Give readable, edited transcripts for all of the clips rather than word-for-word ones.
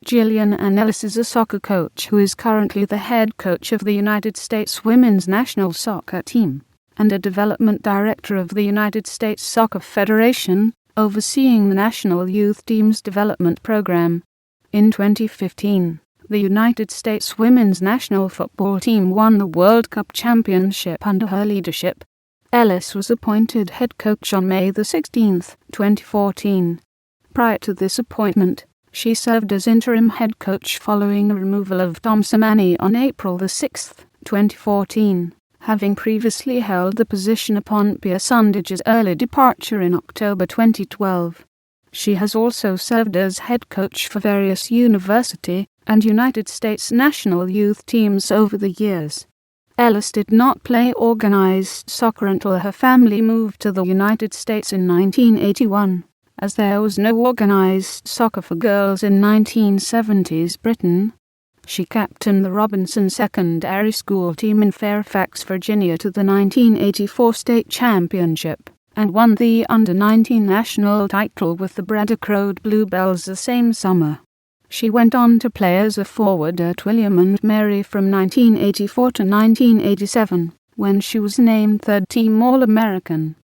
Jillian Anne Ellis is a soccer coach who is currently the head coach of the United States women's national soccer team, and a development director of the United States Soccer Federation, overseeing the national youth team's development program. In 2015, the United States women's national football team won the World Cup championship under her leadership. Ellis was appointed head coach on May 16, 2014. Prior to this appointment, she served as interim head coach following the removal of Tom Sermanni on April 6, 2014, having previously held the position upon Pia Sundhage's early departure in October 2012. She has also served as head coach for various university and United States national youth teams over the years. Ellis did not play organized soccer until her family moved to the United States in 1981. As there was no organized soccer for girls in 1970s Britain. She captained the Robinson Secondary School team in Fairfax, Virginia to the 1984 state championship, and won the under-19 national title with the Braddock Road Bluebelles the same summer. She went on to play as a forward at William and Mary from 1984 to 1987, when she was named third-team All-American.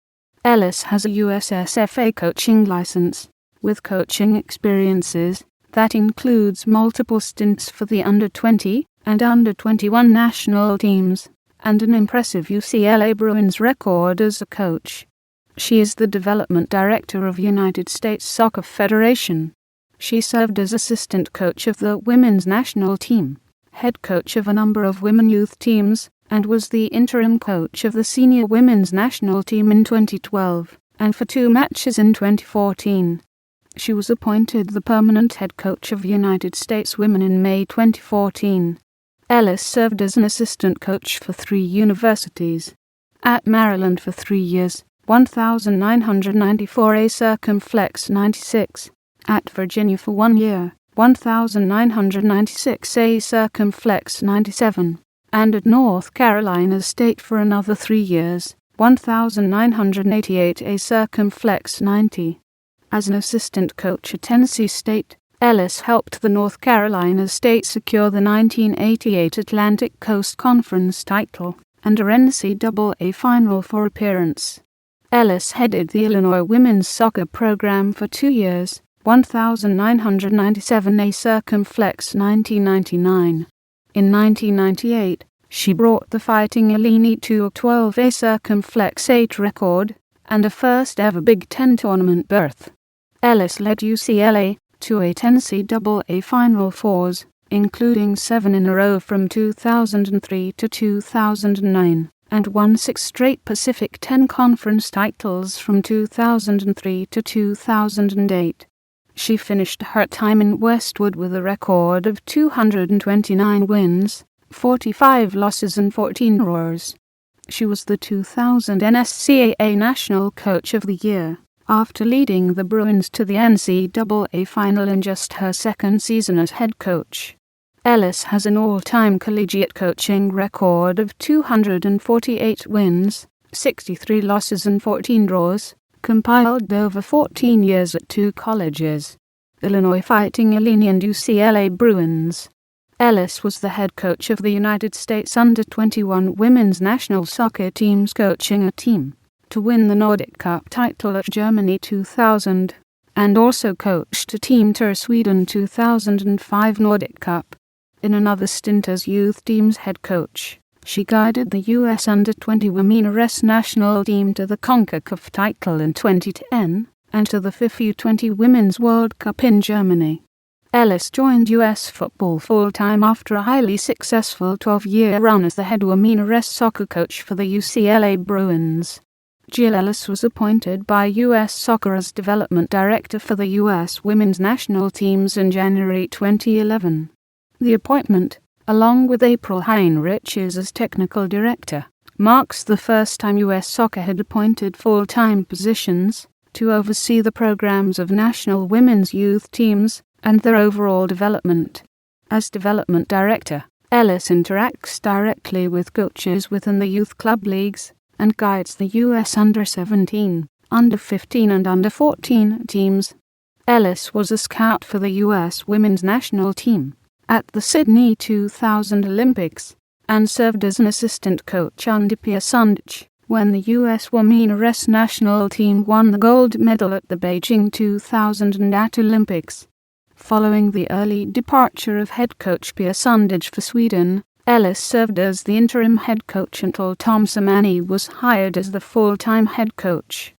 Ellis has a USSFA coaching license, with coaching experiences that includes multiple stints for the under-20 and under-21 national teams, and an impressive UCLA Bruins record as a coach. She is the development director of United States Soccer Federation. She served as assistant coach of the women's national team, head coach of a number of women youth teams, and was the interim coach of the senior women's national team in 2012, and for 2 matches in 2014. She was appointed the permanent head coach of United States Women in May 2014. Ellis served as an assistant coach for 3 universities. At Maryland for 3 years, 1994A Circumflex 96. At Virginia for 1 year, 1996A Circumflex 97. And at North Carolina State for another 3 years, 1988A Circumflex 90. As an assistant coach at Tennessee State, Ellis helped the North Carolina State secure the 1988 Atlantic Coast Conference title and a NCAA Final Four appearance. Ellis headed the Illinois women's soccer program for 2 years, 1997A Circumflex 1999. In 1998, she brought the Fighting Illini to a 12A Circumflex 8 record and a first-ever Big Ten tournament berth. Ellis led UCLA to 8 NCAA Final Fours, including 7 in a row from 2003 to 2009, and won 6 straight Pacific 10 Conference titles from 2003 to 2008. She finished her time in Westwood with a record of 229 wins, 45 losses and 14 draws. She was the 2000 NSCAA National Coach of the Year, after leading the Bruins to the NCAA Final in just her second season as head coach. Ellis has an all-time collegiate coaching record of 248 wins, 63 losses and 14 draws, compiled over 14 years at 2 colleges, Illinois Fighting Illini and UCLA Bruins. Ellis was the head coach of the United States under-21 women's national soccer teams, coaching a team to win the Nordic Cup title at Germany 2000, and also coached a team to Sweden 2005 Nordic Cup. In another stint as youth team's head coach, she guided the U.S. under-20 women's national team to the CONCACAF title in 2010 and to the FIFA U20 Women's World Cup in Germany. Ellis joined U.S. football full-time after a highly successful 12-year run as the head women's soccer coach for the UCLA Bruins. Jill Ellis was appointed by U.S. Soccer as development director for the U.S. women's national teams in January 2011. The appointment, along with April Heinrich as technical director, marks the first time U.S. Soccer had appointed full-time positions to oversee the programs of national women's youth teams and their overall development. As development director, Ellis interacts directly with coaches within the youth club leagues and guides the U.S. under-17, under-15 and under-14 teams. Ellis was a scout for the U.S. women's national team at the Sydney 2000 Olympics and served as an assistant coach under Pia Sundhage when the U.S. women's national team won the gold medal at the Beijing 2008 Olympics. Following the early departure of head coach Pia Sundhage for Sweden, Ellis served as the interim head coach until Tom Sermanni was hired as the full-time head coach.